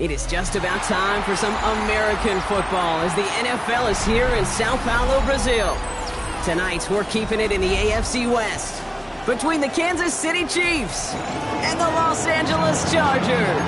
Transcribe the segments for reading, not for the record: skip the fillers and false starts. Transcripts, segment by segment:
It is just about time for some American football as the NFL is here in Sao Paulo, Brazil. Tonight, we're keeping it in the AFC West between the Kansas City Chiefs and the Los Angeles Chargers.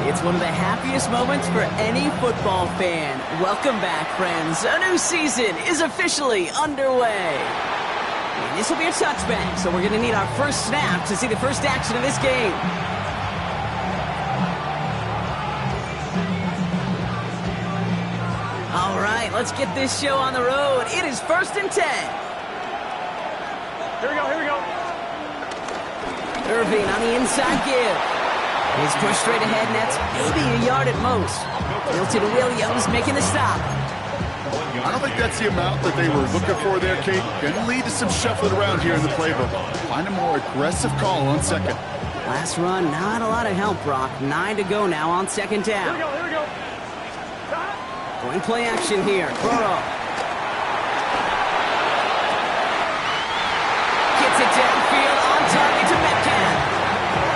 It's one of the happiest moments for any football fan. Welcome back, friends. A new season is officially underway. And this will be a touchback, so we're going to need our first snap to see the first action of this game. All right, let's get this show on the road. It is 1st and 10. Here we go. Irving on the inside give. He's pushed straight ahead, and that's maybe a yard at most. Milton Williams making the stop. I don't think that's the amount that they were looking for there, Kate. Going to lead to some shuffling around here in the playbook. Find a more aggressive call on second. Last run, not a lot of help, Brock. 9 to go now on second down. Here we go. Going play action here. Burrow. Gets it downfield on target to Metcalf.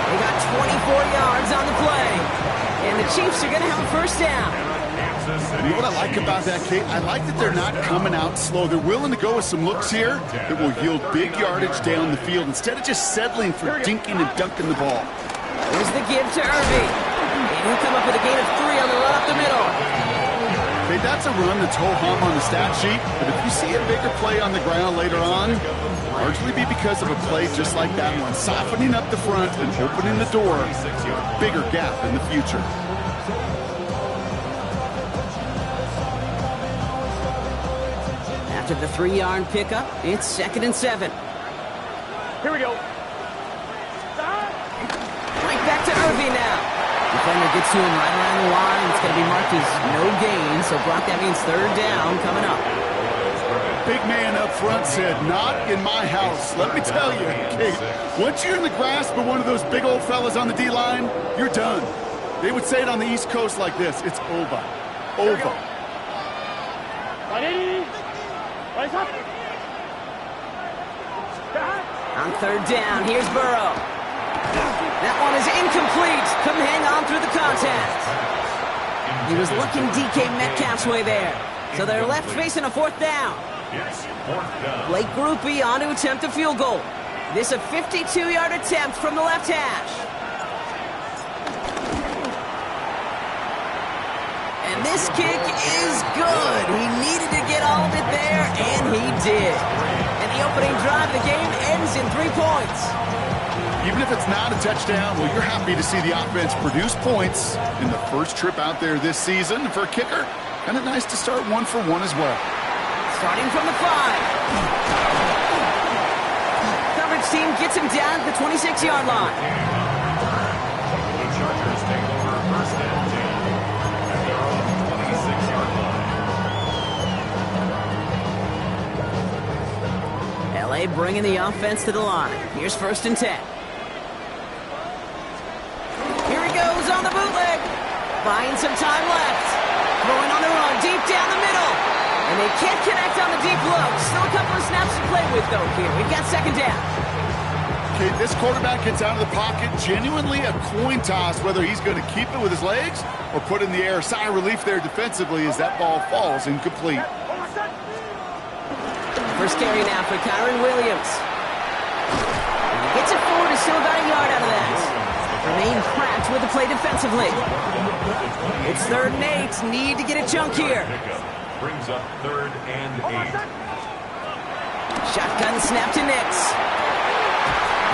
They got 24 yards on the play. And the Chiefs are going to have a first down. You know what I like about that, Kate? I like that they're not coming out slow. They're willing to go with some looks here that will yield big yardage down the field instead of just settling for dinking and dunking the ball. Here's the give to Irving. And he'll come up with a gain of 3 on the run up the middle. Okay, that's a run that's ho-hum on the stat sheet, but if you see a bigger play on the ground later on, largely be because of a play just like that one, softening up the front and opening the door, bigger gap in the future. After the 3-yard pickup, it's 2nd and 7. Here we go. Right back to Irving now. Defender gets to him right around the line. It's going to be marked as no gain, so Brock, that means 3rd down coming up. Big man up front said, not in my house. Let me tell you, Kate, once you're in the grasp of one of those big old fellas on the D-line, you're done. They would say it on the East Coast like this, it's over. Over. On 3rd down, here's Burrow. That one is incomplete. Couldn't hang on through the contact. He was looking DK Metcalf's way there. So they're left facing a 4th down. Blake Grupe on to attempt a field goal. This a 52-yard attempt from the left hash. And this kick is good. He needed to get all of it there, and he did. And the opening drive of the game ends in 3 points. Even if it's not a touchdown, well, you're happy to see the offense produce points in the first trip out there this season. And for a kicker, kind of nice to start 1 for 1 as well. Starting from the 5. Coverage team gets him down at the 26-yard line. The Chargers take over 1st and 10 at their own 26-yard line. LA bringing the offense to the line. Here's 1st and 10. Here he goes on the bootleg. Buying some time left. Throwing on the run deep down the middle. And they can't connect on the deep look. Still a couple of snaps to play with, though, here. We've got 2nd down. Okay, this quarterback gets out of the pocket. Genuinely a coin toss whether he's going to keep it with his legs or put in the air. Sigh of relief there defensively as that ball falls incomplete. First carry now for Kyron Williams. And he gets it forward and still got a yard out of that. Remain cracked with the play defensively. It's 3rd and 8. Need to get a chunk here. Brings up 3rd and 8. Shotgun snap to Nix.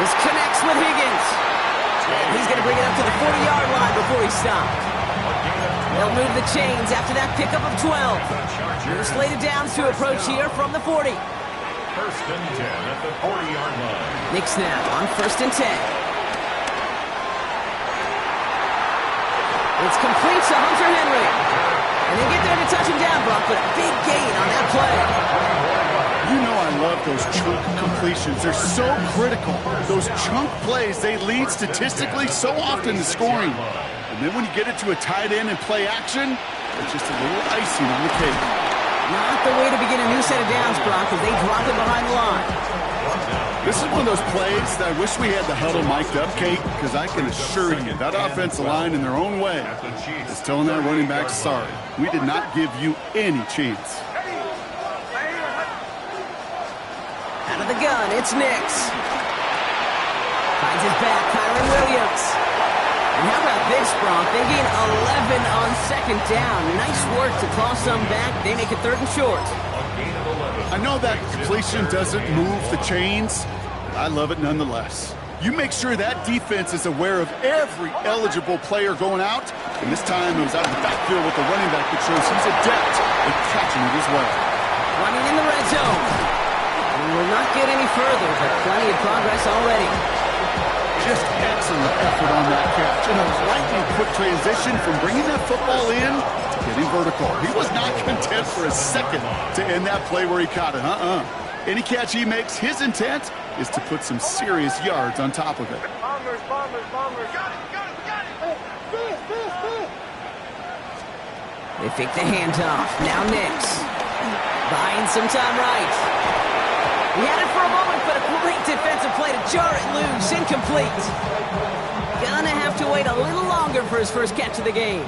This connects with Higgins. And he's going to bring it up to the 40-yard line before he stopped. They'll move the chains after that pickup of 12. New slated downs to approach here from the 40. 1st and 10 at the 40-yard line. Nix now on 1st and 10. It's complete to Hunter Henry. And they get there to touch him down, Brock, but a big gain on that play. You know I love those chunk completions. They're so critical. Those chunk plays, they lead statistically so often to scoring. And then when you get it to a tight end and play action, it's just a little icing on the cake. Not the way to begin a new set of downs, Brock, as they drop it behind the line. This is one of those plays that I wish we had the huddle mic'd up, Kate, because I can assure you that offensive line in their own way is telling that running back, sorry, we did not give you any chance. Out of the gun, it's Nix. Finds his back, Kyron Williams. And how about this, Brock? They gain 11 on second down. Nice work to claw some back. They make it 3rd and short. I know that completion doesn't move the chains, but I love it nonetheless. You make sure that defense is aware of every eligible player going out, and this time it was out of the backfield with the running back that shows he's adept at catching it as well. Running in the red zone. We will not get any further, but plenty of progress already. Just excellent effort on that catch. And a lightning quick transition from bringing that football in to getting vertical. He was not content for a second to end that play where he caught it. Any catch he makes, his intent is to put some serious yards on top of it. Bombers. Got it. They fake the handoff. Now Nix. Buying some time right. He had it for a moment, but a great defensive play to jar it loose. Incomplete. Gonna have to wait a little longer for his first catch of the game.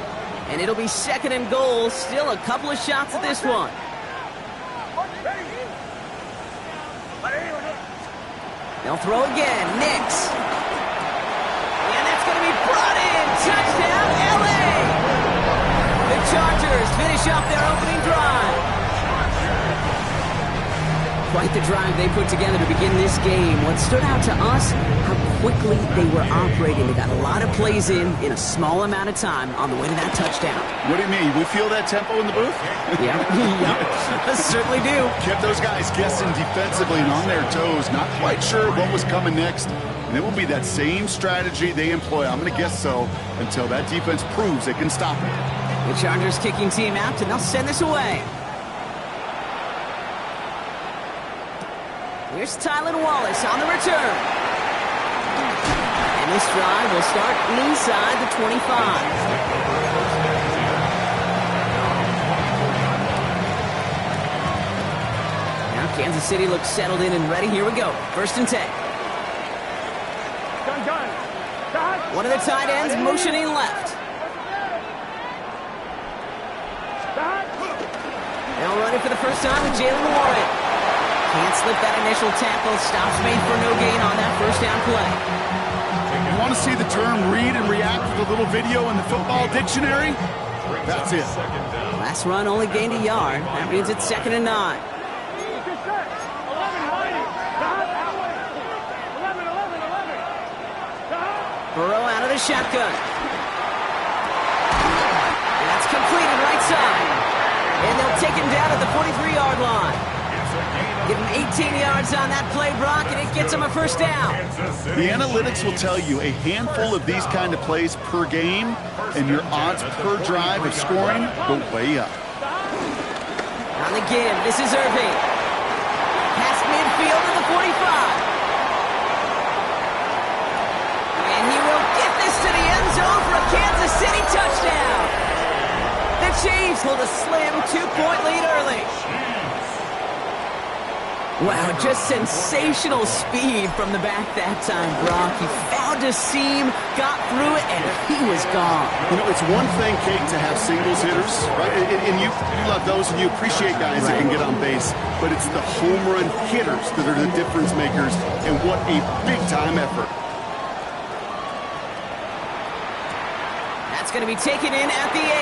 And it'll be 2nd and goal. Still a couple of shots at this one. They'll throw again. Nix. And that's going to be brought in. Touchdown, LA! The Chargers finish off their opening drive. Quite the drive they put together to begin this game. What stood out to us, how quickly they were operating. They got a lot of plays in a small amount of time on the way to that touchdown. What do you mean? We feel that tempo in the booth? Yeah, certainly do. Kept those guys guessing defensively and on their toes, not quite sure what was coming next. And it will be that same strategy they employ, I'm going to guess so, until that defense proves it can stop it. The Chargers kicking team out, and they'll send this away. Here's Tylan Wallace on the return. And this drive will start inside the 25. Now Kansas City looks settled in and ready. Here we go. 1st and 10. Gun. One of the tight ends motioning left. They'll run it for the first time with Jalen Warren. Can't slip that initial tackle. Stops made for no gain on that first down play. You want to see the term read and react with a little video in the football dictionary? That's it. Last run only gained a yard. That means it's 2nd and 9. Burrow out of the shotgun. And that's completed right side. And they'll take him down at the 43-yard line. Give him 18 yards on that play, Brock, and it gets him a first down. The analytics will tell you a handful of these kind of plays per game, and your odds per drive of scoring go way up. On the give, this is Irving. Past midfield to the 45. And he will get this to the end zone for a Kansas City touchdown. The Chiefs hold a slim 2-point lead early. Wow, just sensational speed from the back that time, Brock. He found a seam, got through it, and he was gone. You know, it's one thing, Kate, to have singles hitters, right? And you love those, and you appreciate guys that can get on base. But it's the home run hitters that are the difference makers, and what a big-time effort. That's going to be taken in at the 8.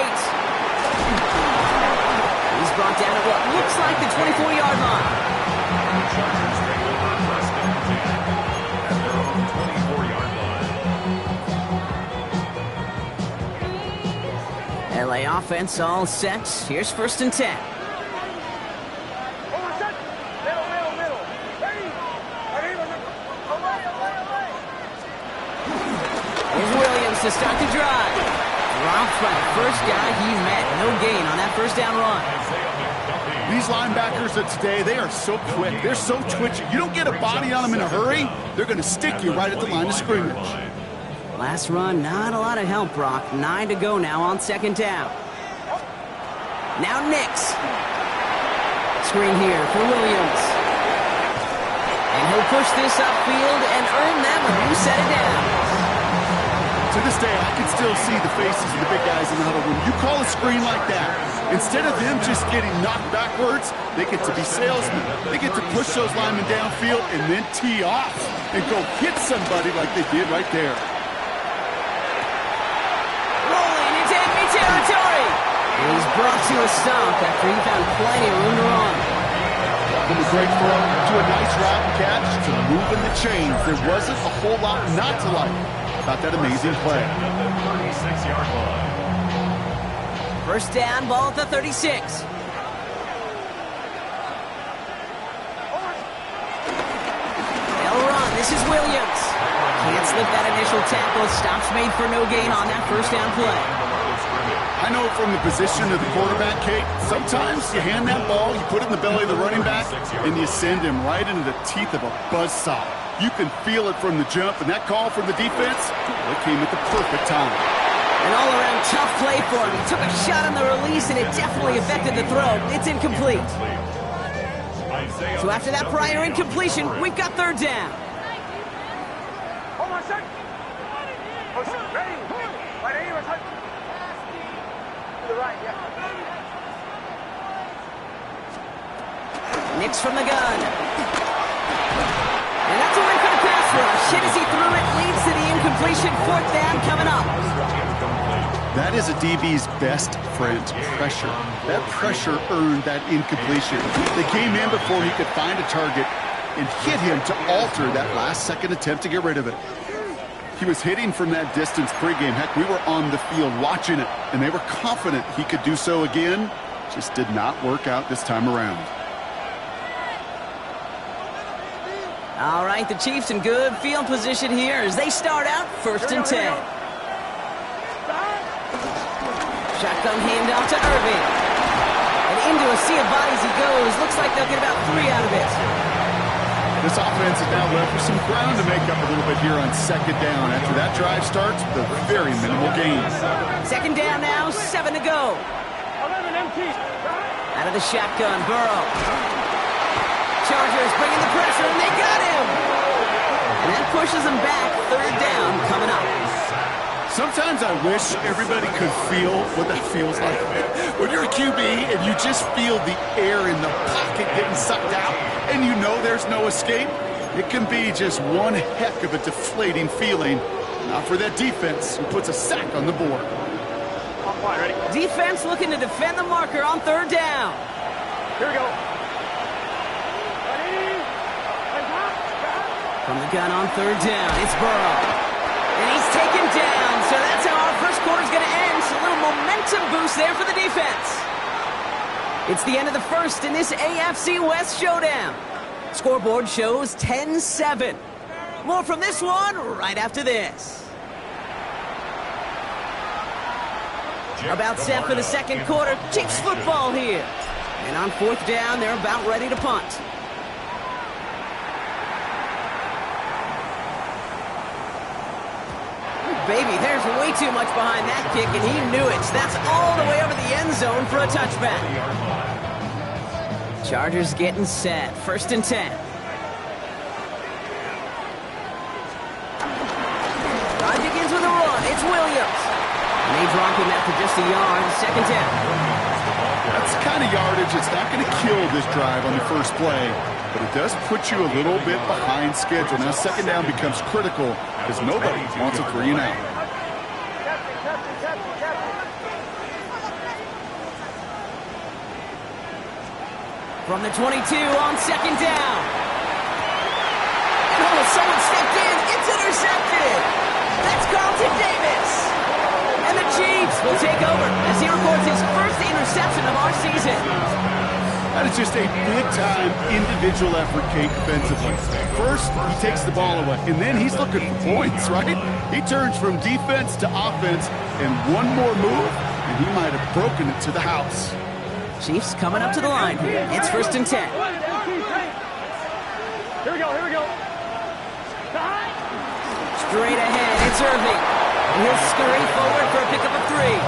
He's brought down at what looks like the 24-yard line. Chargers take over 1st and 10 at their own 24-yard line. LA offense all set. Here's 1st and 10. Here's Williams to start the drive. Dropped by the first guy he met. No gain on that first down run. These linebackers of today, they are so quick. They're so twitchy. You don't get a body on them in a hurry, they're going to stick you right at the line of scrimmage. Last run, not a lot of help, Brock. 9 to go now on 2nd down. Now Nix. screen here for Williams. And he'll push this upfield and earn them a new set of downs. To this day, I can still see the faces of the big guys in the huddle room. You call a screen like that, instead of them just getting knocked backwards, they get to be salesmen. They get to push those linemen downfield and then tee off and go hit somebody like they did right there. Rolling into enemy territory. And he's brought to a stop after he found plenty of room to run. From a great throw to a nice route and catch to moving the chains. There wasn't a whole lot not to like about that amazing play. 36-yard line. First down, ball at the 36. They'll run. This is Williams. Can't slip that initial tackle. Stops made for no gain on that first down play. I know from the position of the quarterback, Kate, sometimes you hand that ball, you put it in the belly of the running back, and you send him right into the teeth of a buzzsaw. You can feel it from the jump, and that call from the defense, it came at the perfect time. An all-around tough play for him. He took a shot on the release, and it definitely affected the throw. It's incomplete. So after that prior incompletion, we've got third down. Hold on a second. Ready. Right here. To the right, yeah. Nix from the gun. And that's a win for the pass rush. Hit as he threw it, leads to the incompletion. Fourth down coming up. That is a DB's best friend, pressure. That pressure earned that incompletion. They came in before he could find a target and hit him to alter that last-second attempt to get rid of it. He was hitting from that distance pregame. Heck, we were on the field watching it, and they were confident he could do so again. Just did not work out this time around. All right, the Chiefs in good field position here as they start out first and 10. Shotgun handoff to Irving. And into a sea of bodies he goes. Looks like they'll get about 3 out of it. This offense is now left with some ground to make up a little bit here on second down. After that drive starts with a very minimal gain. Second down now, 7 to go. 11 empty. Out of the shotgun, Burrow. Chargers bringing the pressure, and they got him! And that pushes them back. Third down coming up. Sometimes I wish everybody could feel what that feels like. When you're a QB and you just feel the air in the pocket getting sucked out and you know there's no escape, it can be just one heck of a deflating feeling. Not for that defense who puts a sack on the board. Ready? Defense looking to defend the marker on third down. Here we go. Ready? From the gun on third down, it's Burrow. And he's taken down, so that's how our first quarter's going to end. So a little momentum boost there for the defense. It's the end of the first in this AFC West showdown. Scoreboard shows 10-7. More from this one right after this. About set for the second quarter. Chiefs football here. And on fourth down, they're about ready to punt. Baby, there's way too much behind that kick, and he knew it. That's all the way over the end zone for a touchback. Chargers getting set. First and 10. Drive begins with a run. It's Williams. And they drop him after just a yard. Second down. That's the kind of yardage that's not going to kill this drive on the first play, but it does put you a little bit behind schedule. Now second down becomes critical because nobody wants a 3 and out. From the 22 on second down. Oh, someone stepped in. It's intercepted. That's Carlton Davis. And the Chiefs will take over as he records his first interception of our season. That is just a big-time individual effort, Kate, defensively. First, he takes the ball away, and then he's looking for points, right? He turns from defense to offense, and one more move, and he might have broken it to the house. Chiefs coming up to the line here. It's first and 10. Here we go. Straight ahead, it's Irving. And he'll scurry forward for a pickup of 3.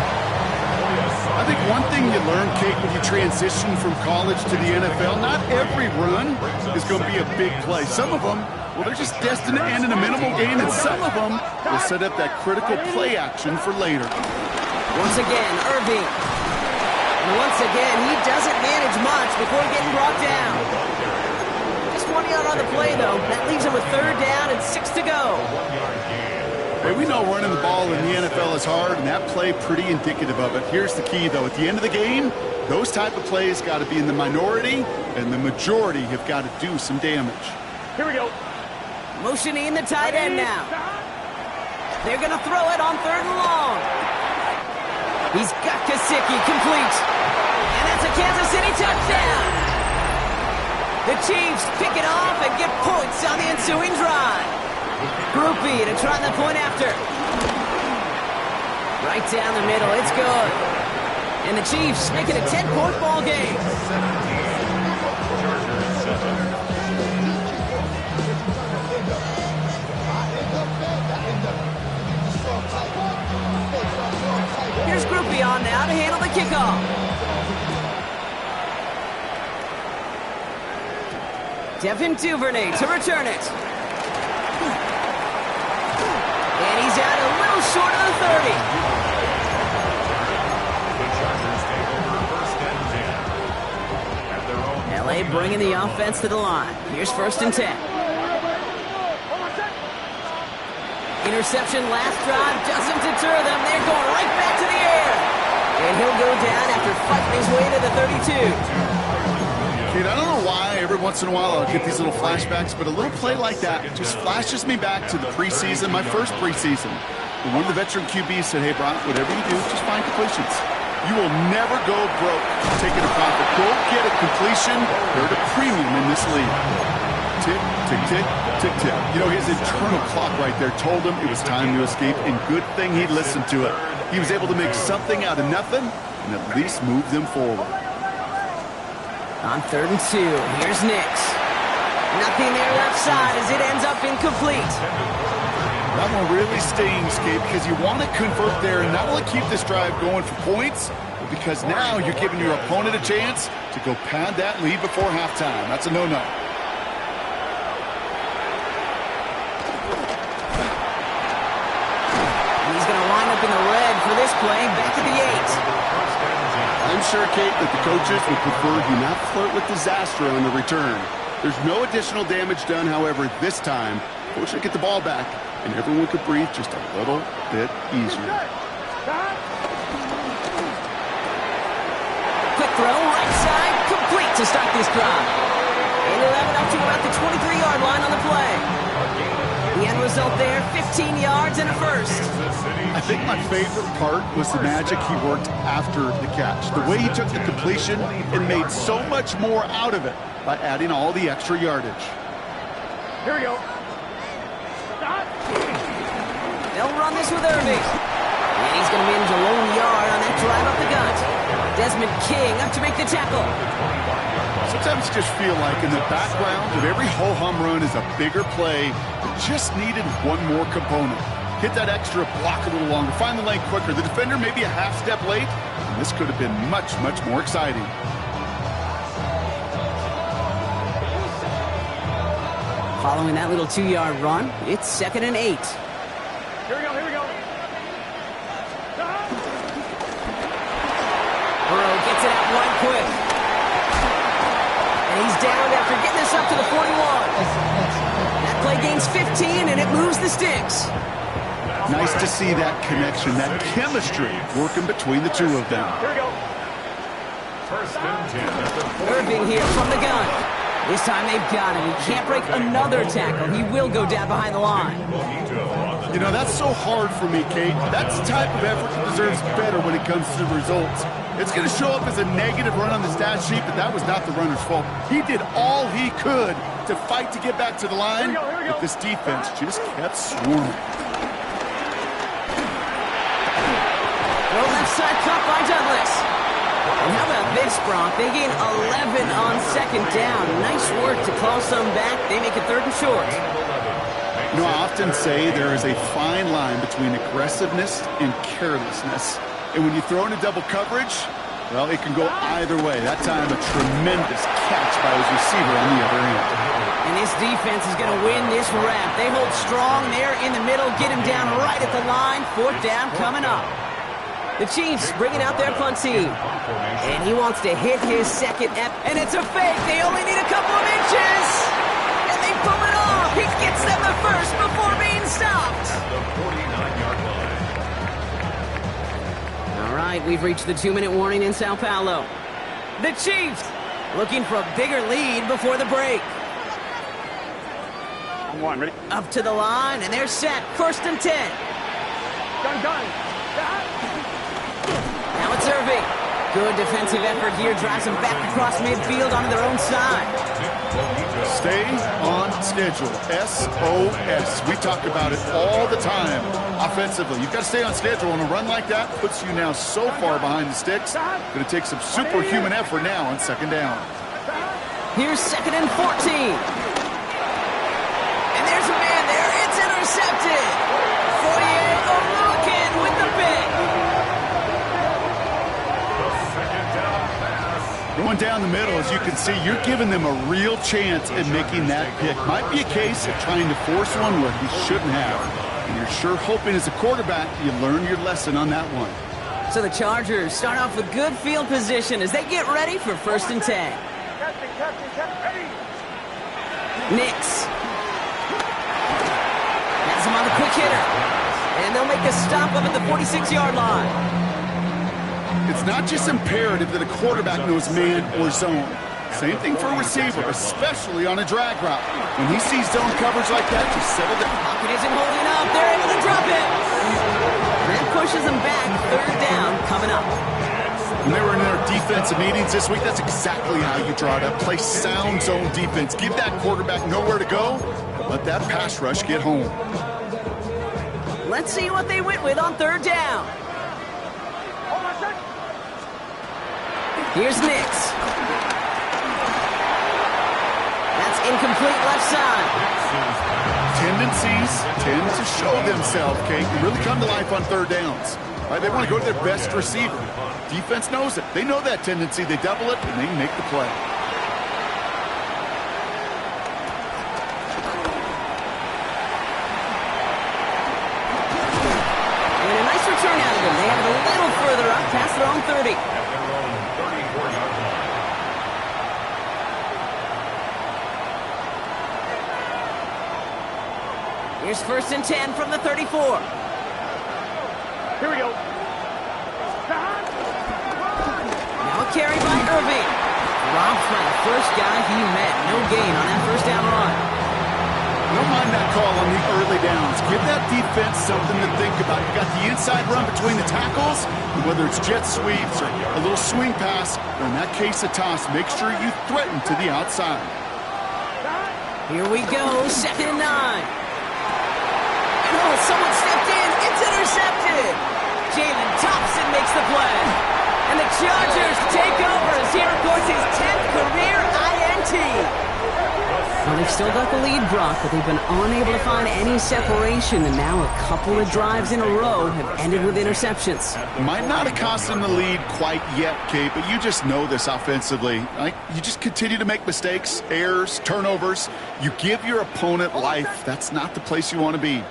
I think one thing you learn, Kate, when you transition from college to the NFL, not every run is going to be a big play. Some of them, well, they're just destined to end in a minimal gain, and some of them will set up that critical play action for later. Once again, Irving. And once again, he doesn't manage much before getting brought down. Just 1 yard on the play, though. That leaves him with 3rd down and 6 to go. Hey, we know running the ball in the NFL is hard, and that play pretty indicative of it. Here's the key, though. At the end of the game, those type of plays got to be in the minority, and the majority have got to do some damage. Here we go. Motioning the tight end now. They're going to throw it on 3rd and long. He's got Gesicki complete. And that's a Kansas City touchdown. The Chiefs pick it off and get points on the ensuing drive. Groupie to try the point after. Right down the middle. It's good. And the Chiefs make it a 10-point ball game. Here's Groupie on now to handle the kickoff. Devin Duvernay to return it. And he's out a little short of the 30. The Chargers take over 1st and 10. At their own LA bringing the offense to the line. Here's 1st and 10. Interception last drive doesn't deter them. They're going right back to the air. And he'll go down after fighting his way to the 32. Kate, I don't know why every once in a while I'll get these little flashbacks, but a little play like that just flashes me back to the preseason, my first preseason. When one of the veteran QBs said, hey, Brian, whatever you do, just find completions. You will never go broke taking a profit. Go get a completion. They're at a premium in this league. Tick, tick, tick, tick, tick. You know, his internal clock right there told him it was time to escape, and good thing he listened to it. He was able to make something out of nothing and at least move them forward. On 3rd and 2, here's Nix. Nothing there left side as it ends up incomplete. That one really stings, Kate, because you want to convert there and not only keep this drive going for points, but because now you're giving your opponent a chance to go pad that lead before halftime. That's a no-no. He's going to line up in the red for this play, back to the 8. I'm sure, Kate, that the coaches would prefer you not flirt with disaster on the return. There's no additional damage done, however, this time. Coach should get the ball back, and everyone could breathe just a little bit easier. Quick throw, right side, complete to start this drive. And he'll have it up to about the 23-yard line on the play. The end result there, 15 yards and a first. I think my favorite part was the magic he worked after the catch. The way he took the completion and made so much more out of it by adding all the extra yardage. Here we go. They'll run this with Irving. And he's going to manage a lone yard on that drive up the gut. Desmond King up to make the tackle. Sometimes you just feel like in the background of every ho-hum run is a bigger play that just needed one more component. Hit that extra block a little longer, find the lane quicker. The defender maybe a half step late, and this could have been much, much more exciting. Following that little 2-yard run, it's 2nd and 8. Here we go, here we go. Burrow gets it out wide quick. And he's down after getting this up to the 41. That play gains 15, and it moves the sticks. Nice to see that connection, that chemistry working between the two of them. Here we go. 1st and 10. Irving here from the gun. This time they've got him. He can't break another tackle. He will go down behind the line. You know, that's so hard for me, Kate. That's the type of effort that deserves better when it comes to the results. It's going to show up as a negative run on the stat sheet, but that was not the runner's fault. He did all he could to fight to get back to the line, but this defense just kept swarming. Left side cut by Douglas. And how about this, Bronk? They gain 11 on 2nd down. Nice work to call some back. They make it 3rd and short. You know, I often say there is a fine line between aggressiveness and carelessness. And when you throw into double coverage, well, it can go either way. That time, a tremendous catch by his receiver on the other end. And this defense is going to win this rep. They hold strong there in the middle, get him down right at the line. 4th down coming up. The Chiefs bringing out their punt team. And he wants to hit his second and it's a fake. They only need a couple of inches. And they pull it off. He gets them the first before being stopped. At the 49-yard line. All right, we've reached the 2-minute warning in Sao Paulo. The Chiefs looking for a bigger lead before the break. On one, ready? Up to the line, and they're set. 1st and 10. Gun. Now it's Irving. Good defensive effort here. Drives them back across midfield onto their own side. Stay on schedule. SOS. We talk about it all the time. Offensively, you've got to stay on schedule. And a run like that puts you now so far behind the sticks. Going to take some superhuman effort now on 2nd down. Here's 2nd and 14. And there's a man there. It's intercepted. 48 O'Rourke with the pick. Going down the middle, as you can see, you're giving them a real chance at making that pick. Might be a case of trying to force one where he shouldn't have. And you're sure hoping as a quarterback you learn your lesson on that one. So the Chargers start off with good field position as they get ready for 1st and 10. Nix. Has him on the quick hitter. And they'll make a stop up at the 46-yard line. It's not just imperative that a quarterback knows man or zone. Same thing for a receiver, especially on a drag route. When he sees zone coverage like that, just settle down. Pocket isn't holding up. They're able to drop it. That pushes them back. 3rd down coming up. When they were in their defensive meetings this week, that's exactly how you draw it up. Play sound zone defense. Give that quarterback nowhere to go. Let that pass rush get home. Let's see what they went with on 3rd down. Here's Nix. That's incomplete left side. Tendencies tend to show themselves, Kate, and really come to life on 3rd downs. Right? They want to go to their best receiver. Defense knows it. They know that tendency. They double it, and they make the play. And a nice return out of them. They have it a little further up past their own 30. Here's 1st and 10 from the 34. Here we go. Now a carry by Irving. Robbed by the first guy he met. No gain on that 1st down run. Don't mind that call on the early downs. Give that defense something to think about. You got the inside run between the tackles, and whether it's jet sweeps or a little swing pass, or in that case a toss, make sure you threaten to the outside. Here we go, 2nd and 9. Oh, someone stepped in. It's intercepted. Jalen Thompson makes the play. And the Chargers take over as he records his 10th career INT. Well, they've still got the lead, Brock, but they've been unable to find any separation. And now a couple of drives in a row have ended with interceptions. Might not have cost them the lead quite yet, Kate, but you just know this offensively. Right? You just continue to make mistakes, errors, turnovers. You give your opponent life. That's not the place you want to be.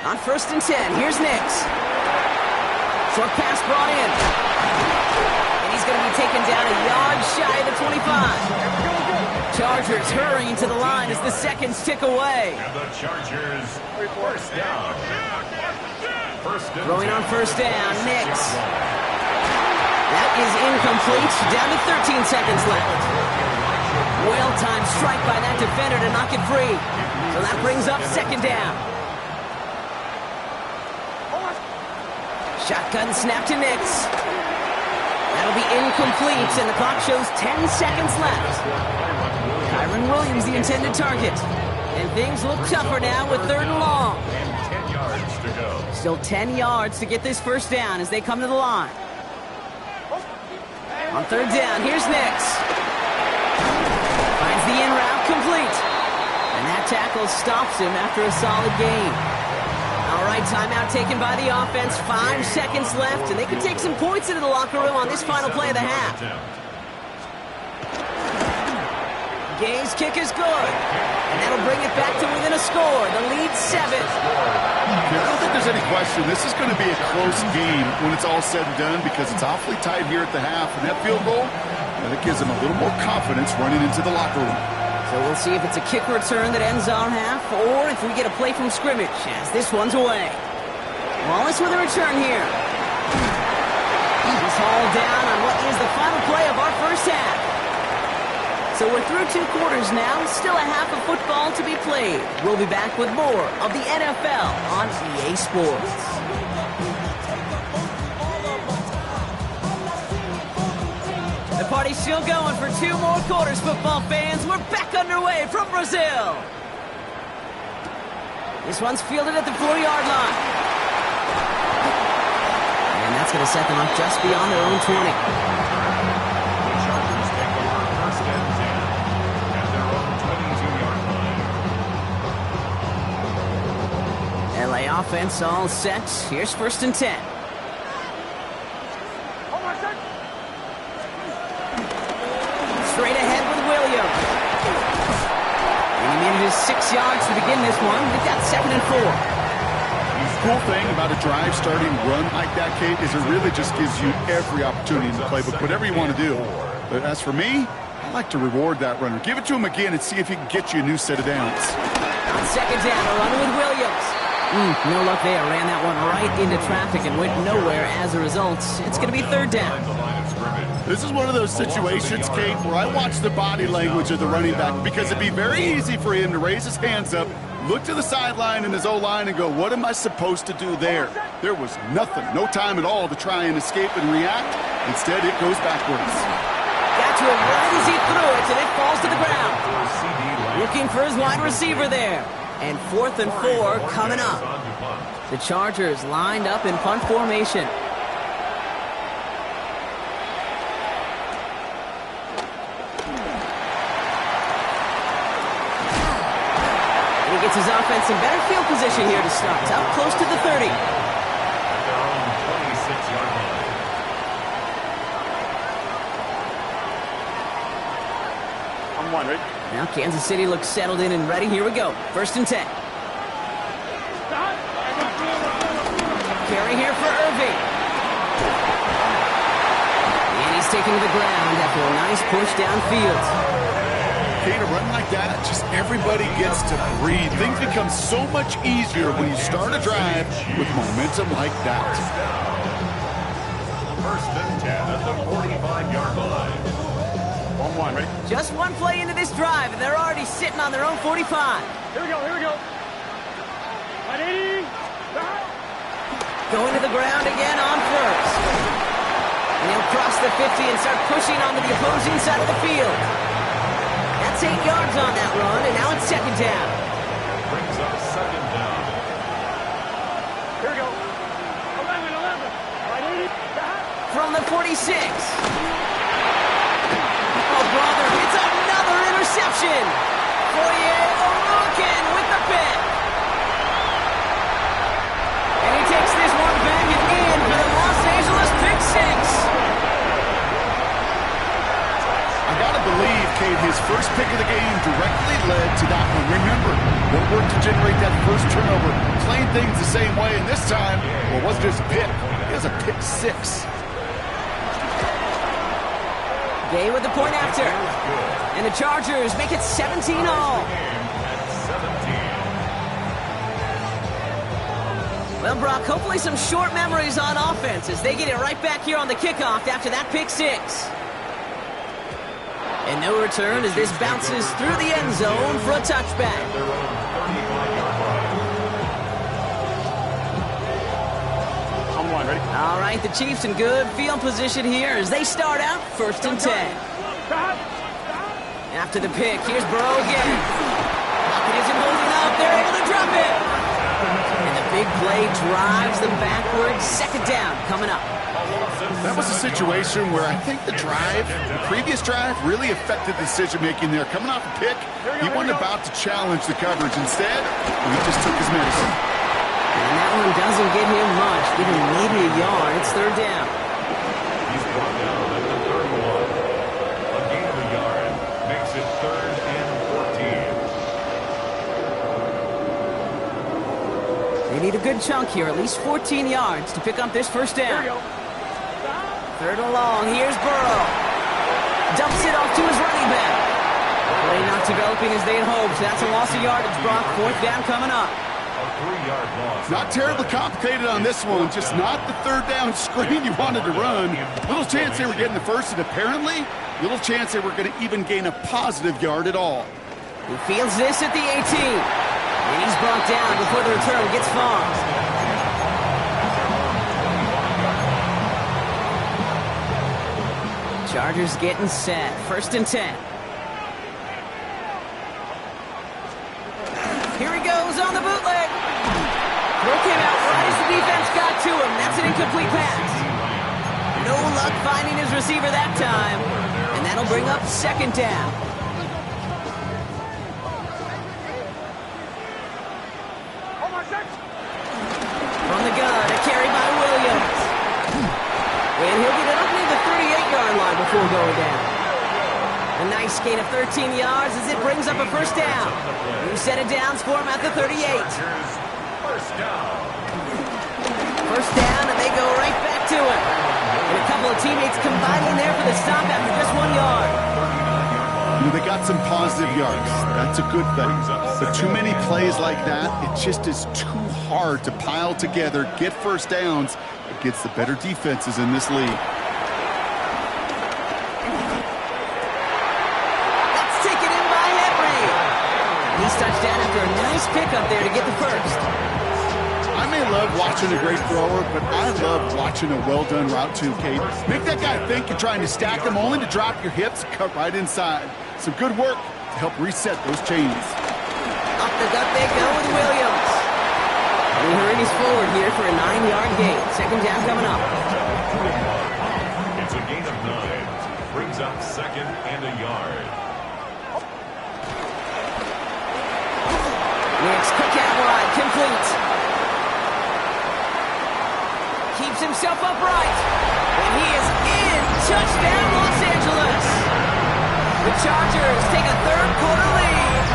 On 1st and 10, here's Nix. Short pass brought in. And he's going to be taken down a yard shy of the 25. Chargers hurrying to the line as the seconds tick away. And the Chargers, 1st down. Throwing on 1st down, Nix. That is incomplete. Down to 13 seconds left. Well-timed strike by that defender to knock it free. So that brings up 2nd down. Shotgun snap to Nix. That'll be incomplete, and the clock shows 10 seconds left. Kyron Williams, the intended target. And things look tougher now with 3rd and long. And 10 yards to go. Still 10 yards to get this 1st down as they come to the line. On 3rd down, here's Nix. Finds the in route complete. And that tackle stops him after a solid gain. All right. right, timeout taken by the offense. 5 seconds left, and they could take some points into the locker room on this final play of the half. Gay's kick is good, and that'll bring it back to within a score. The lead 7. I don't think there's any question. This is going to be a close game when it's all said and done because it's awfully tight here at the half. And that field goal, that gives them a little more confidence running into the locker room. So we'll see if it's a kick return that ends our half or if we get a play from scrimmage as this one's away. Wallace with a return here. He's hauled down on what is the final play of our first half. So we're through 2 quarters now, still a half of football to be played. We'll be back with more of the NFL on EA Sports. The party's still going for 2 more quarters, football fans. We're back underway from Brazil. This one's fielded at the 4-yard line. And that's going to set them up just beyond their own 20. LA offense all set. Here's 1st and 10. Straight ahead with Williams. And he manages 6 yards to begin this one. They've got 2nd and 4. The cool thing about a drive starting run like that, Kate, is it really just gives you every opportunity in the playbook, whatever you want to do. But as for me, I like to reward that runner. Give it to him again and see if he can get you a new set of downs. On 2nd down, a run with Williams. No luck there. Ran that one right into traffic and went nowhere as a result. It's going to be 3rd down. This is one of those situations, Kate, where I watch the body language of the running back because it'd be very easy for him to raise his hands up, look to the sideline in his O-line and go, what am I supposed to do there? There was nothing, no time at all to try and escape and react. Instead, it goes backwards. Got to him right as he threw it, and it falls to the ground. Looking for his wide receiver there. And 4th and 4 coming up. The Chargers lined up in punt formation. He gets his offense in better field position here to start. Up close to the 30. I'm 1, right? Now Kansas City looks settled in and ready. Here we go. 1st and 10. Carry here for Irving. And he's taken to the ground after a nice push downfield. Kate, a run like that, just everybody gets to breathe. Things become so much easier when you start a drive with momentum like that. 1st and 10 at the 45-yard line. 1, ready? Just one play into this drive, and they're already sitting on their own 45. Here we go. 180. Going to the ground again on 1st. And he'll cross the 50 and start pushing onto the opposing side of the field. That's 8 yards on that run, and now it's 2nd down. Brings up 2nd down. Here we go. 11. 180. From the 46. Oh, brother, it's another interception. Foye Oroken with the pick. And he takes this one back and in for the Los Angeles pick 6. I gotta believe, Kate, his first pick of the game directly led to that one. Remember, what worked to generate that first turnover, playing things the same way, and this time, well, it wasn't just a pick, it was a pick 6. Gay with the point after. And the Chargers make it 17 all. Well, Brock, hopefully some short memories on offense as they get it right back here on the kickoff after that pick 6. And no return as this bounces through the end zone for a touchback. I'm 1, ready? All right, the Chiefs in good field position here as they start out 1st and 10. After the pick, here's Burrow again. Pocket isn't holding up. They're able to drop it. And the big play drives them backwards. 2nd down coming up. That was a situation where I think the previous drive, really affected decision-making there. Coming off a pick, he wasn't about to challenge the coverage. Instead, he just took his medicine. And that one doesn't get him much, give him maybe a yard. It's third down. He's brought down at the 31. A gain of a yard makes it 3rd and 14. They need a good chunk here, at least 14 yards to pick up this first down. Here we go. Third and long, here's Burrow. Dumps it off to his running back. Play not developing as they had hoped. That's a loss of yardage, Brock. Fourth down coming up. A 3-yard loss. Not terribly complicated on this one, just not the third down screen you wanted to run. Little chance they were getting the first, and apparently, little chance they were going to even gain a positive yard at all. He fields this at the 18. And he's brought down before the return gets far. Chargers getting set. 1st and 10. Here he goes on the bootleg. Throw came out right as the defense got to him. That's an incomplete pass. No luck finding his receiver that time. And that'll bring up 2nd down. From the gun, a carry by Williams. And he'll get it up near the 38-yard line before going down. A nice gain of 13 yards as it brings up a first down. New set of downs for him at the 38. First down. First down, and they go right back to it. And a couple of teammates combining there for the stop after just 1 yard. You know, they got some positive yards. That's a good thing. But too many plays like that, it just is too hard to pile together, get first downs against the better defenses in this league. That's taken in by Henry. He's touchdown after a nice pickup there to get the first. I may love watching a great thrower, but I love watching a well-done route too, Kate. Make that guy think you're trying to stack him only to drop your hips, cut right inside. Some good work to help reset those chains. Up the gut they go with Williams. And he hurries forward here for a 9-yard gain. 2nd down coming up. It's a gain of 9. Brings up 2nd and a yard. Next quick out wide, complete. Keeps himself upright. And he is in. Touchdown, Los Angeles. The Chargers take a 3rd quarter lead.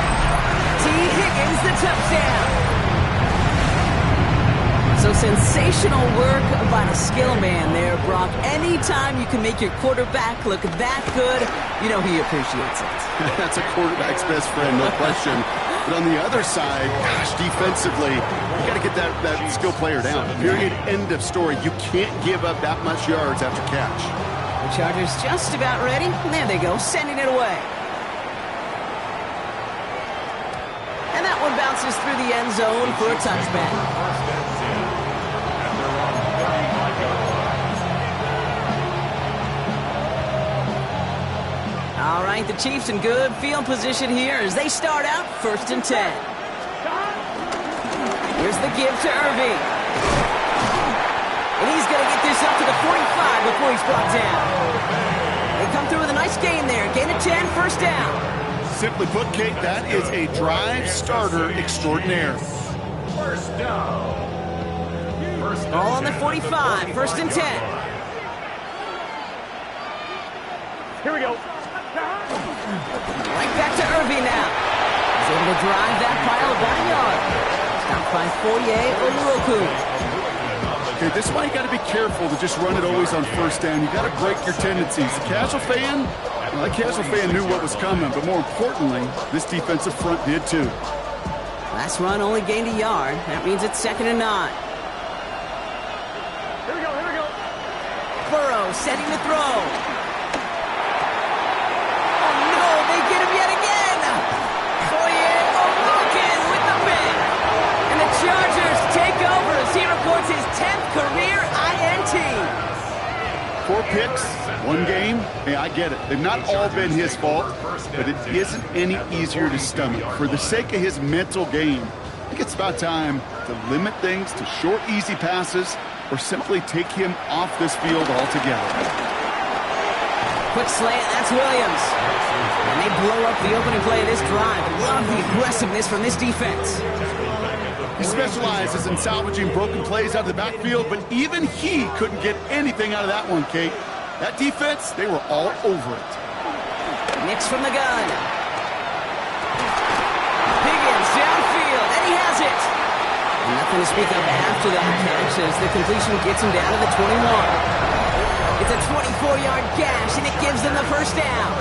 T. Higgins the touchdown. So sensational work by the skill man there, Brock. Anytime you can make your quarterback look that good, you know he appreciates it. That's a quarterback's best friend, no question. But on the other side, gosh, defensively, you got to get that skill player down. Period. End of story. You can't give up that much yards after catch. The Chargers just about ready. There they go, sending it away. And that one bounces through the end zone for a touchback. First and 10. At their own 35-yard line. All right, the Chiefs in good field position here as they start out 1st and 10. Here's the give to Irving. And he's going to get this up to the 45 before he's brought down. They come through with a nice gain there. Gain of 10, 1st down. Simply put, Kate, that is a drive starter extraordinaire. First down. First and All on the 10 45, at the 1st and 10. Here we go. Right back to Irving now. He's able to drive that pile down yard. Stopped by Foye Oluokun. Okay, this is why you got to be careful to just run it always on 1st down. You got to break your tendencies. The casual fan, well, that casual fan knew what was coming, but more importantly, this defensive front did too. Last run only gained a yard. That means it's 2nd and 9. Here we go. Here we go. Burrow setting the throw. Oh no, they get him yet again. Foye Oluokun with the pick. And the Chargers take over as he records his 10th career INT. 4 picks, 1 game. Hey, I get it. They've not all been his fault, but it isn't any easier to stomach. For the sake of his mental game, I think it's about time to limit things to short, easy passes or simply take him off this field altogether. Quick slant, that's Williams. And they blow up the opening play of this drive. Love the aggressiveness from this defense. He specializes in salvaging broken plays out of the backfield, but even he couldn't get anything out of that one, Kate. That defense, they were all over it. Nix from the gun. Higgins downfield, and he has it. And nothing to speak of after that catch as the completion gets him down to the 21. It's a 24-yard gash, and it gives them the first down.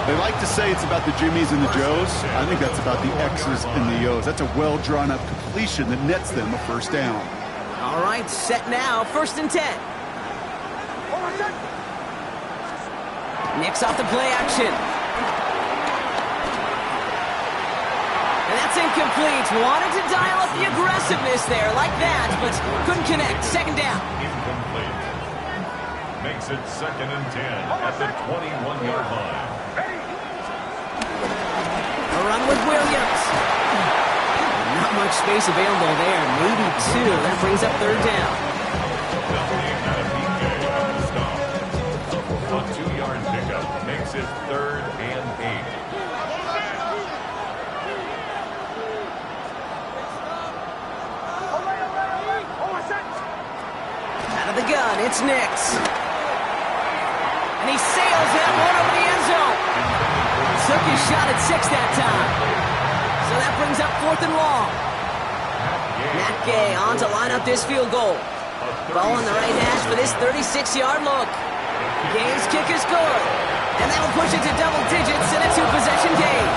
They like to say it's about the Jimmies and the Joes. I think that's about the X's and the O's. That's a well-drawn-up completion that nets them a first down. All right, set now, 1st and 10. Nix off the play action. And that's incomplete. Wanted to dial up the aggressiveness there like that, but couldn't connect. 2nd down. Incomplete. Makes it 2nd and 10 at the 21-yard line. A run with Williams. Not much space available there. Maybe 2. That brings up 3rd down. A 2-yard pickup makes it 3rd and 8. Out of the gun, it's Nix. And he sails that one over the end zone. Took his shot at 6 that time. So that brings up 4th and long. Matt Gay on to line up this field goal. Ball on the right hash for this 36-yard look. Gay's kick is good. And that'll push it to double digits in a 2-possession game.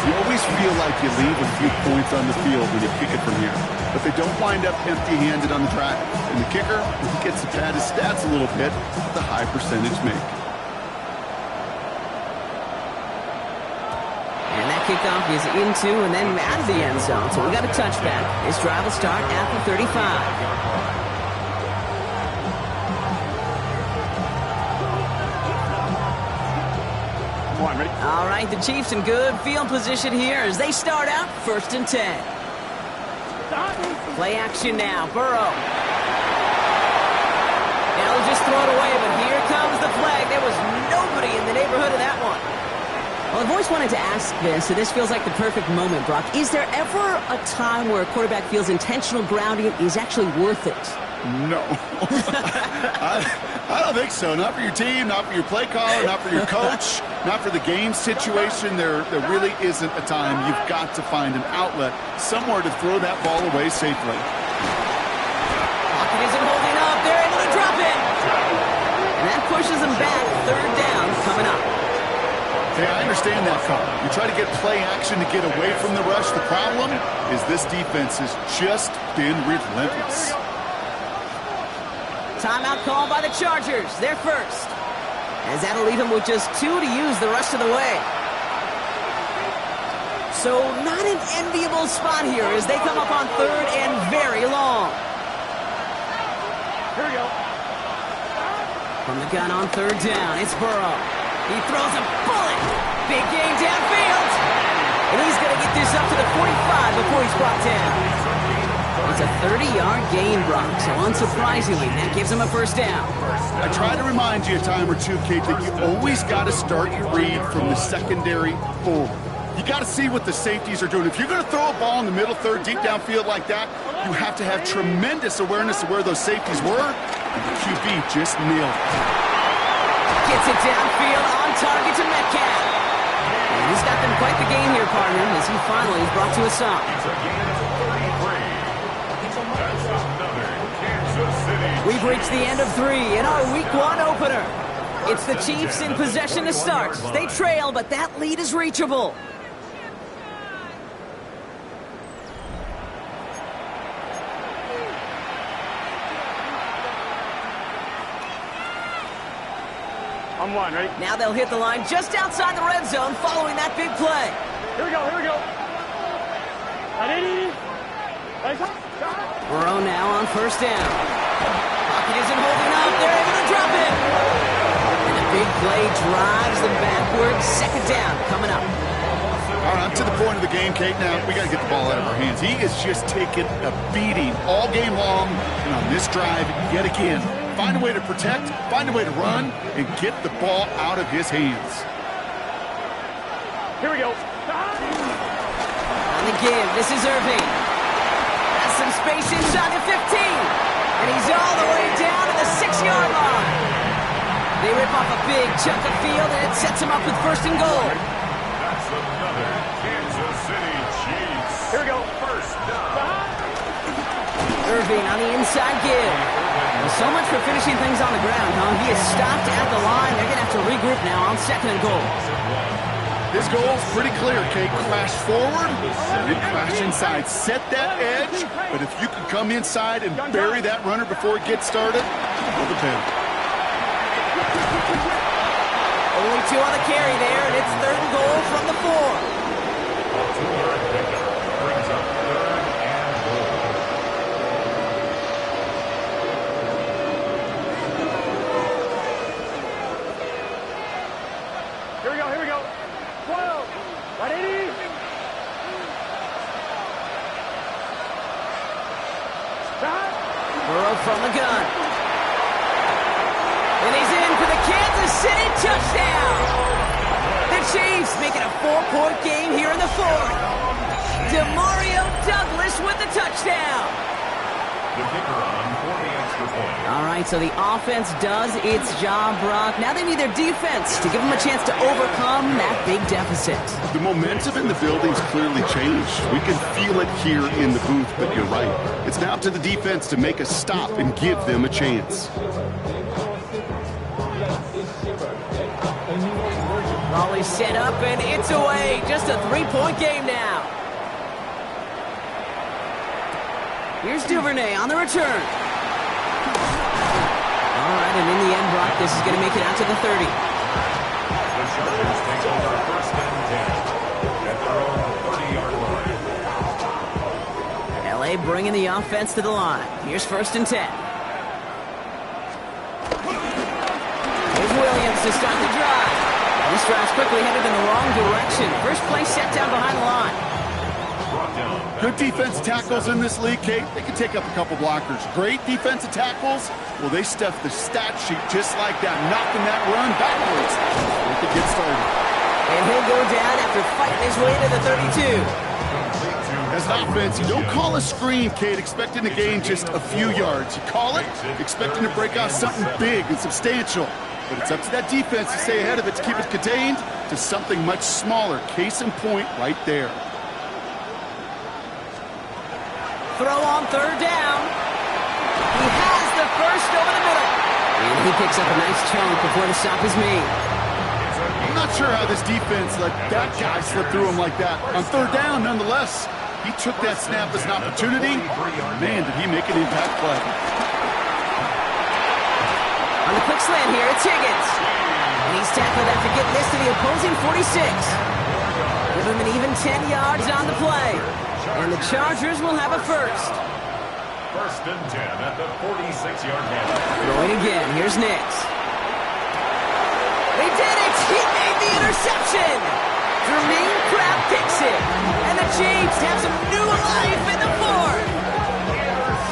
You always feel like you leave a few points on the field when you kick it from here. But they don't wind up empty-handed on the drive. And the kicker, he gets to pad his stats a little bit with a high percentage make. And that kickoff is into and then out of the end zone. So we got a touchback. This drive will start at the 35. Ready? All right, the Chiefs in good field position here as they start out 1st and 10. Play action now, Burrow. They'll just throw it away, but here comes the flag. There was nobody in the neighborhood of that one. Well, I've always wanted to ask this, and this feels like the perfect moment, Brock. Is there ever a time where a quarterback feels intentional grounding is actually worth it? No. I don't think so. Not for your team, not for your play caller, not for your coach, not for the game situation. There really isn't a time. You've got to find an outlet, somewhere to throw that ball away safely. Pocket isn't holding up. They're able to drop it. And that pushes them back. 3rd down coming up. Hey, I understand that call. You try to get play action to get away from the rush. The problem is this defense has just been relentless. Timeout called by the Chargers. They're first. As that'll leave them with just 2 to use the rest of the way. So not an enviable spot here as they come up on 3rd and very long. Here we go. From the gun on 3rd down, it's Burrow. He throws a bullet. Big gain downfield. And he's going to get this up to the 45 before he's brought down. It's a 30-yard gain, Brock, so unsurprisingly, that gives him a first down. I try to remind you a time or two, Kate, that you always got to start your read from the secondary forward. You got to see what the safeties are doing. If you're going to throw a ball in the middle third, deep downfield like that, you have to have tremendous awareness of where those safeties were, and the QB just nailed it. Gets it downfield on target to Metcalf. And he's got them quite the game here, partner, as he finally is brought to a stop. We've reached the end of 3 in our Week 1 opener. It's the Chiefs in possession to start. They trail, but that lead is reachable. I'm one, ready? Now they'll hit the line just outside the red zone following that big play. Here we go, here we go. Burrow now on 1st down. Pocket isn't holding up. They're able to drop it. And a big play drives them backwards. 2nd down coming up. All right, I'm to the point of the game, Kate. Now, we got to get the ball out of our hands. He is just taking a beating all game long. And on this drive, yet again, find a way to protect, find a way to run, and get the ball out of his hands. Here we go. On the give, this is Irving. Has some space inside the 15. And he's all the way down to the 6-yard line. They rip off a big chunk of field, and it sets him up with first and goal. That's another Kansas City Chiefs. Here we go. First down. Irving on the inside give. Well, so much for finishing things on the ground, huh? He is stopped at the line. They're going to have to regroup now on second and goal. His goal's pretty clear, Kate. Crash forward, then crash inside. Set that edge, but if you can come inside and bury that runner before it gets started, pull the pin. Only 2 on the carry there, and it's third and goal from the 4. Two-yard pickup brings up third and goal. Here we go. Here we go. 12. Ready? Stop. Burrow from the gun. And he's in for the Kansas City touchdown. The Chiefs making a 4-point game here in the 4th. DeMario Douglas with the touchdown. The kicker on for the extra point. All right, so the offense does its job, Brock. Now they need their defense to give them a chance to overcome that big deficit. The momentum in the building's clearly changed. We can feel it here in the booth, but you're right. It's now up to the defense to make a stop and give them a chance. Volley set up, and it's away. Just a 3-point game now. Here's Duvernay on the return. All right, and in the end, Brock, this is going to make it out to the 30. The Chargers take over first and 10 at their own 30-yard line. L.A. bringing the offense to the line. Here's first and 10. Here's Williams to start the drive. This drive's quickly headed in the wrong direction. First play set down behind the line. Good defense tackles in this league, Kate. They can take up a couple blockers. Great defensive tackles. Well, they stuff the stat sheet just like that, knocking that run backwards. Let it get started. And he'll go down after fighting his way to the 32. As an offense, you don't call a screen, Kate, expecting to gain just a few yards. You call it expecting to break out something big and substantial. But it's up to that defense to stay ahead of it, to keep it contained to something much smaller. Case in point right there. Throw on third down. He has the first over the middle. And he picks up a nice chunk before the stop is made. I'm not sure how this defense let that guy slip through him like that. On third down, nonetheless, he took that snap as an opportunity. Man, did he make an impact play. On the quick slant here, it's Higgins. And he's tackled after getting this to the opposing 46. Give him an even 10 yards on the play. And the Chargers will have a first. First and 10 at the 46-yard line. Throwing again. Here's Nix. They did it! He made the interception! Jermaine Crabb picks it. And the Chiefs have some new life in the 4th.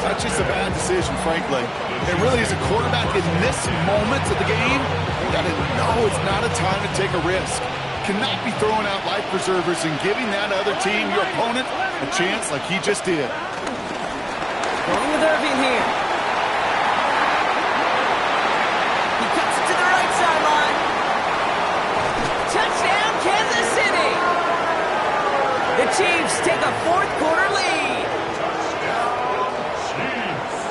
That's just a bad decision, frankly. It really is a quarterback in this moment of the game. You got to know it's not a time to take a risk. Cannot be throwing out life preservers and giving that other team, your opponent, a chance like he just did. Going with Irving here. He cuts it to the right sideline. Touchdown, Kansas City! The Chiefs take a 4th-quarter lead.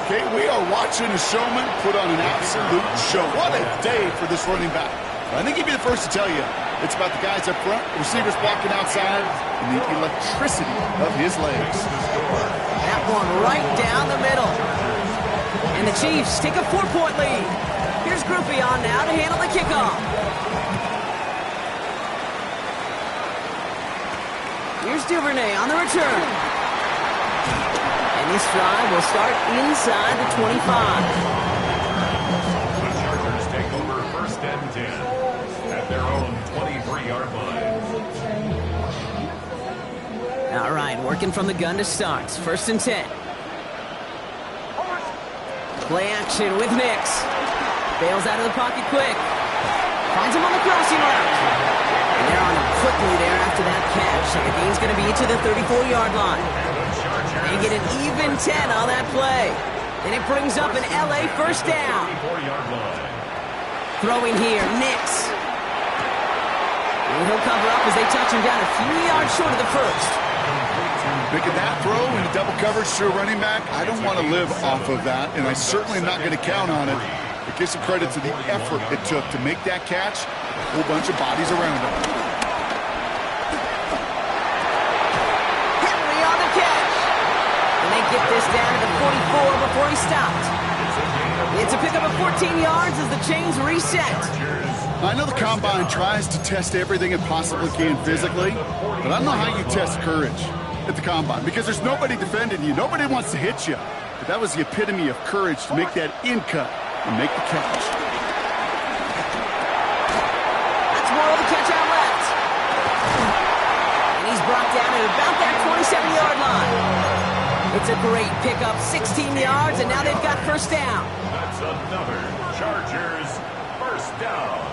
Okay, we are watching a showman put on an absolute show. What a day for this running back. I think he'd be the first to tell you it's about the guys up front, the receivers blocking outside, and the electricity of his legs. That one right down the middle. And the Chiefs take a 4-point lead. Here's Groupie on now to handle the kickoff. Here's Duvernay on the return. And this drive will start inside the 25. The Chargers take over first and 10 at their own 23-yard line. All right, working from the gun to start. First and 10. Play action with Nix. Bails out of the pocket quick. Finds him on the crossing route. And they're on him quickly there after that catch. So the gain's going to be to the 34-yard line. The Chargers They get an even 10 on that play. And it brings up an LA first down. 24-yard line. Throwing here, Nix. And he'll cover up as they touch him down a few yards short of the first. Making that throw into double coverage to a running back, I don't want to live off of that, and I certainly am not going to count on it. But give some credit to the effort it took to make that catch. A whole bunch of bodies around him. Henry on the catch. And they get this down to the 44 before he stopped. It's a pickup of 14 yards as the chains reset. I know the Combine tries to test everything it possibly can physically, but I don't know how you test courage at the Combine because there's nobody defending you. Nobody wants to hit you. But that was the epitome of courage to make that in cut and make the catch. That's more of the catch out left. And he's brought down at about that 27-yard line. It's a great pickup, 16 yards, and now they've got first down. That's another Chargers first down.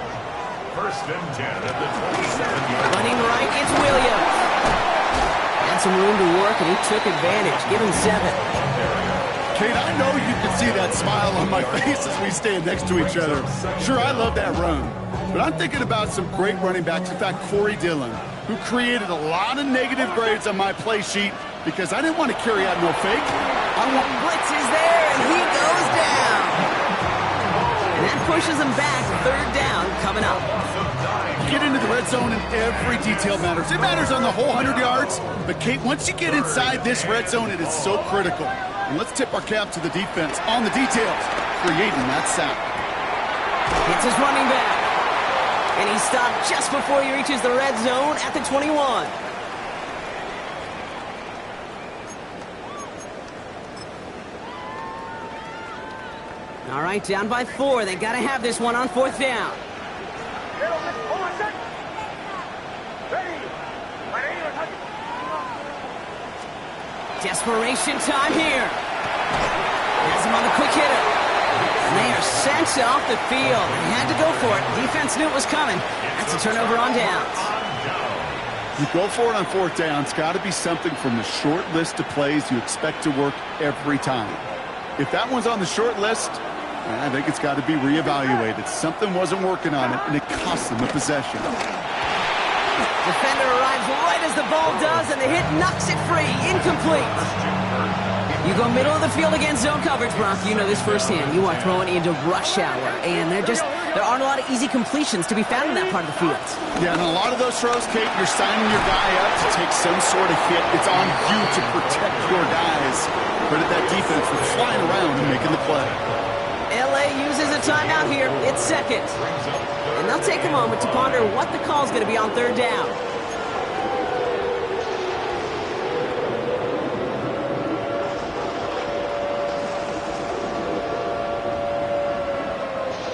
First and 10 at the 27-yard line. Running right, it's Williams. Had some room to work, and he took advantage. Give him 7. Kate, I know you can see that smile on my face as we stand next to each other. Sure, I love that run. But I'm thinking about some great running backs. In fact, Corey Dillon, who created a lot of negative grades on my play sheet because I didn't want to carry out no fake. Blitz is there, and he goes down. And that pushes him back. Third down coming up. Get into the red zone and every detail matters. It matters on the whole 100 yards. But, Kate, once you get inside this red zone, it is so critical. And let's tip our cap to the defense on the details, creating that sack. It's his running back. And he stopped just before he reaches the red zone at the 21. All right, down by 4. They got to have this one on fourth down. Desperation time here. Has him on the quick hitter. And they are sent off the field. They had to go for it. Defense knew it was coming. That's a turnover on downs. You go for it on fourth down. It's got to be something from the short list of plays you expect to work every time. If that one's on the short list, I think it's got to be reevaluated. Something wasn't working on it, and it cost them a possession. Defender arrives right as the ball does, and the hit knocks it free. Incomplete. You go middle of the field against zone coverage, Brock. You know this firsthand. You are throwing into rush hour, and there aren't a lot of easy completions to be found in that part of the field. Yeah, and a lot of those throws, Kate, you're signing your guy up to take some sort of hit. It's on you to protect your guys. Credit that defense for flying around and making the play. LA uses a timeout here. It's second. And they'll take a moment to ponder what the call is going to be on third down.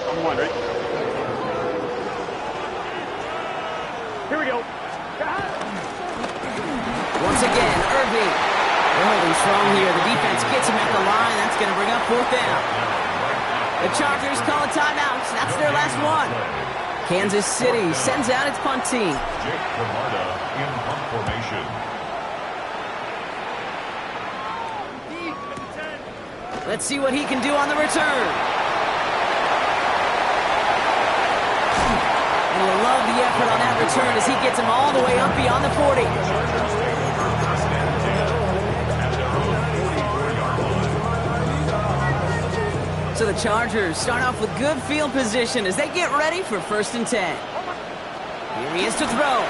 I'm wondering. Here we go. Once again, Irving. They're holding strong here. The defense gets him at the line. That's going to bring up fourth down. The Chargers call a timeout. That's their last one. Kansas City sends out its punt team. Jake Camarda in punt formation. Let's see what he can do on the return. And you'll love the effort on that return as he gets him all the way up beyond the 40. So the Chargers start off with good field position as they get ready for first and 10. Here he is to throw.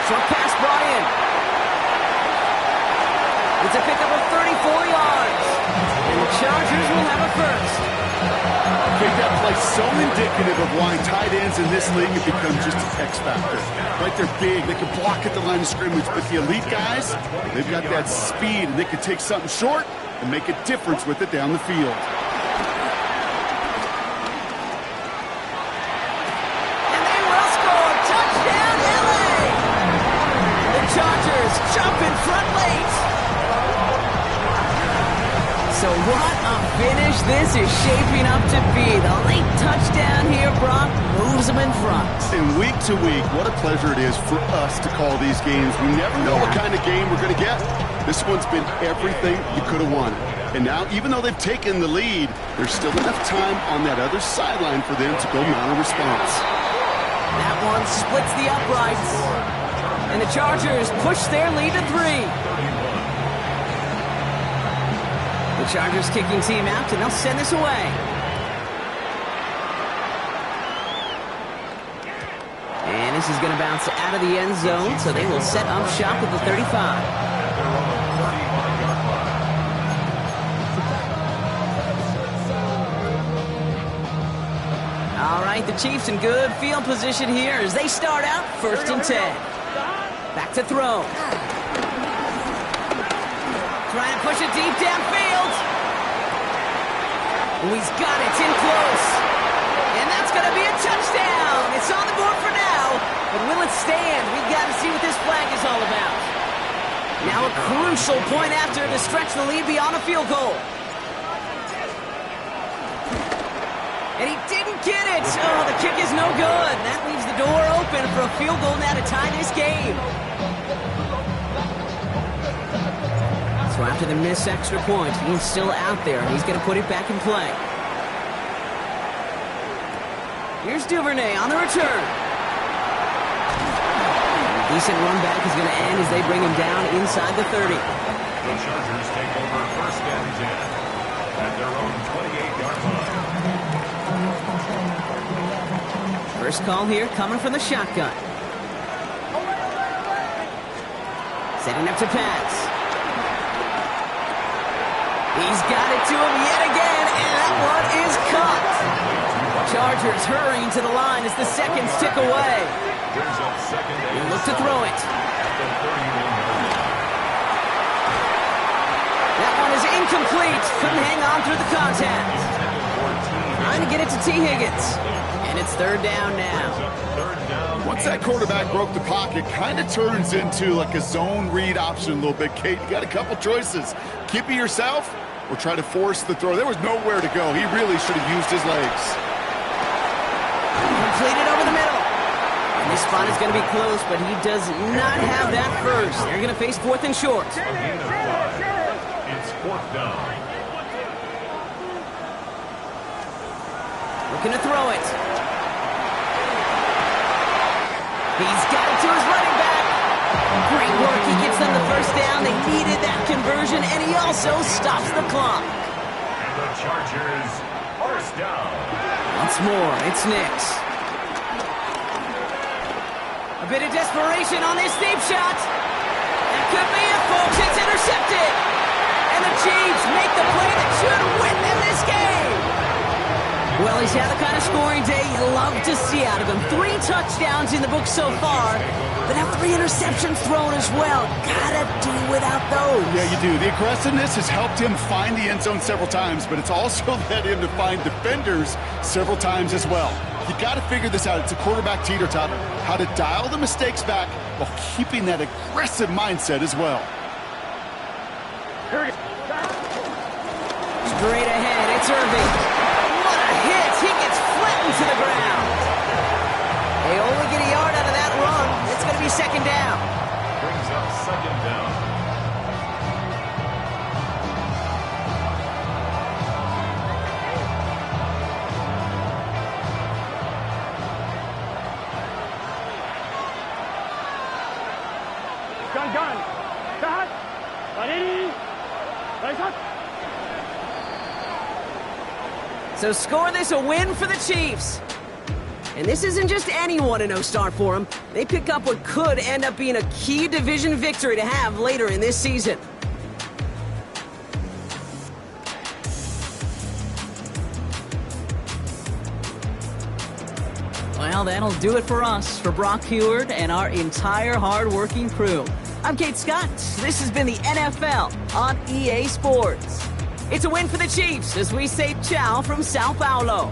Short pass brought in. It's a pickup of 34 yards. And the Chargers will have a first. Okay, that play's so indicative of why tight ends in this league have become just an X factor. Right, they're big. They can block at the line of scrimmage. But the elite guys, they've got that speed, and they can take something short and make a difference with it down the field. And they will score. Touchdown, LA! The Chargers jump in front late. So what a finish this is shaping up to be. The late touchdown here, Brock, moves them in front. And week to week, what a pleasure it is for us to call these games. We never know what kind of game we're going to get. This one's been everything you could have wanted. And now, even though they've taken the lead, there's still enough time on that other sideline for them to go mount a response. That one splits the uprights. And the Chargers push their lead to 3. The Chargers kicking team out, and they'll send this away. And this is going to bounce out of the end zone, so they will set up shop at the 35. All right, the Chiefs in good field position here as they start out 1st and 10. Back to throw. Trying to push it deep downfield. Oh, he's got it. It's in close. And that's going to be a touchdown. It's on the board for now. But will it stand? We've got to see what this flag is all about. Now a crucial point after to stretch the lead beyond a field goal. And he didn't get it. Oh, the kick is no good. That leaves the door open for a field goal now to tie this game. So after the missed extra point, he's still out there, and he's going to put it back in play. Here's Duvernay on the return. A decent run back is going to end as they bring him down inside the 30. The Chargers take over 1st and 10 at their own 28-yard line. First call here coming from the shotgun. Setting up to pass. He's got it to him yet again, and that one is caught. Chargers hurrying to the line as the seconds tick away. They look to throw it. That one is incomplete. Couldn't hang on through the contact. Trying to get it to T. Higgins. And it's 3rd down now. Once that quarterback broke the pocket, kind of turns into like a zone read option a little bit, Kate. You got a couple choices. Keep it yourself or try to force the throw. There was nowhere to go. He really should have used his legs. Completed over the middle. And this spot is going to be close, but he does not have that first. They're going to face 4th and short. It's 4th down. Looking to throw it. He's got it to his running back. Great work. He gets them the first down. They needed that conversion, and he also stops the clock. And the Chargers, 1st down. Once more, it's Nix. A bit of desperation on this deep shot. That could be it, folks. It's intercepted. And the Chiefs make the play that should win them this game. Well, he's had the kind of scoring day you love to see out of him. 3 touchdowns in the book so far, but now 3 interceptions thrown as well. Gotta do without those. Yeah, you do. The aggressiveness has helped him find the end zone several times, but it's also led him to find defenders several times as well. You got to figure this out. It's a quarterback teeter-tot. How to dial the mistakes back while keeping that aggressive mindset as well. Straight ahead, it's Irving. He gets flattened to the ground. They only get a yard out of that run. It's going to be 2nd down. Brings up 2nd down. Gun. Start. Ready. Right. So score this a win for the Chiefs. And this isn't just any 1-0 start for them. They pick up what could end up being a key division victory to have later in this season. Well, that'll do it for us, for Brock Heward and our entire hard-working crew. I'm Kate Scott. This has been the NFL on EA Sports. It's a win for the Chiefs as we say ciao from Sao Paulo.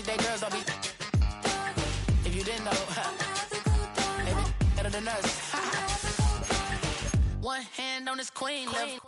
They girls don't be. If you didn't know, maybe better than us. One hand on this queen, left.